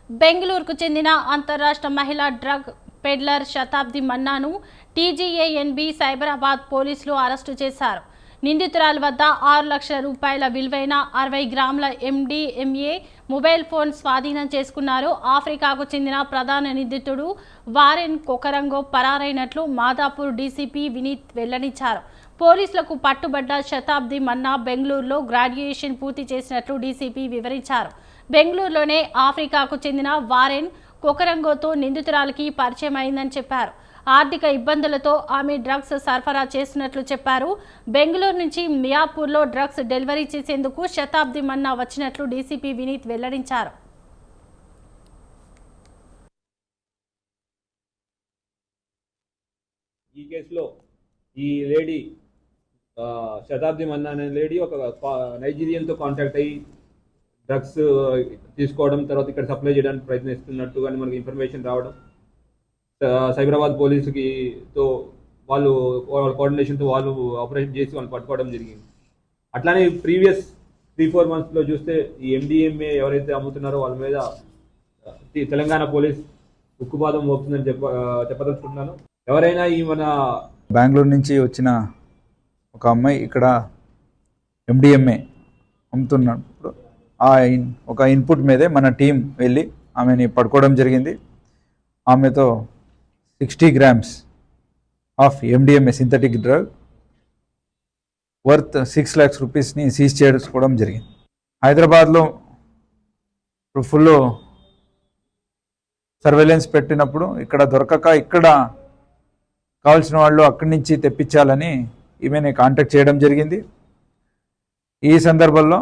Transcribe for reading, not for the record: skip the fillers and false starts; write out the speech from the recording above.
బెంగళూరుకు చెందిన అంతర్రాష్ట్ర మహిళా డ్రగ్ పెడ్లర్ శతాబ్ది మన్నాను టీజీఏఎన్బీ సైబరాబాద్ పోలీసులు అరెస్టు చేశారు. నిందితురాలి వద్ద 6 లక్షల రూపాయల విలువైన 60 గ్రాముల MDMA మొబైల్ ఫోన్ స్వాధీనం చేసుకున్నారు. ఆఫ్రికాకు చెందిన ప్రధాన నిందితుడు వారెన్ కొకరంగో పరారైనట్లు మాదాపూర్ డీసీపీ వినీత్ వెల్లడించారు. పోలీసులకు పట్టుబడ్డ శతాబ్ది మన్నా బెంగళూరులో గ్రాడ్యుయేషన్ పూర్తి చేసినట్లు డీసీపీ వివరించారు. బెంగళూరులోనే ఆఫ్రికాకు చెందిన వారెన్ కొకరంగోతో నిందితురాలికి పరిచయం అయిందని చెప్పారు. ఆర్థిక ఇబ్బందులతో ఆమె డ్రగ్స్ సరఫరా చేస్తున్నట్లు చెప్పారు. బెంగళూరు నుంచి మియాపూర్లో డ్రగ్స్ డెలివరీ చేసేందుకు శతాబ్ది మన్నా వచ్చినట్లు డీసీపీ వినీత్ వెల్లడించారు. ఈ కేసులో ఈ లేడీ శతాబ్ది మన్నా అనే లేడీ ఒక నైజీరియన్తో కాంటాక్ట్ అయ్యి డ్రగ్స్ తీసుకోవడం, తర్వాత ఇక్కడ సప్లై చేయడానికి ప్రయత్నిస్తున్నట్టు కానీ మనకి ఇన్ఫర్మేషన్ రావడం, సైబరాబాద్ పోలీసుతో వాళ్ళ కోఆర్డినేషన్తో వాళ్ళు ఆపరేషన్ చేసి వాళ్ళు పట్టుకోవడం జరిగింది. అట్లానే ప్రీవియస్ 3-4 monthsలో చూస్తే ఈ MDMA ఎవరైతే అమ్ముతున్నారో వాళ్ళ మీద తెలంగాణ పోలీస్ ఉక్కుపాదం మోపుతుందని చెప్పదలుచుకుంటున్నాను. ఎవరైనా ఈ మన బెంగళూరు నుంచి వచ్చిన ఒక అమ్మాయి ఇక్కడ MDMA అమ్ముతున్నప్పుడు ఒక ఇన్పుట్ మీదే మన టీం వెళ్ళి ఆమెని పట్టుకోవడం జరిగింది. ఆమెతో 60 grams of MDMA synthetic drug worth 6 lakhs రూపీస్ని సీజ్ చేసుకోవడం జరిగింది. హైదరాబాద్లో ఫుల్ సర్వేలెన్స్ పెట్టినప్పుడు ఇక్కడ దొరకక ఇక్కడ కావాల్సిన వాళ్ళు అక్కడి నుంచి తెప్పించాలని ఈమెని కాంటాక్ట్ చేయడం జరిగింది. ఈ సందర్భంలో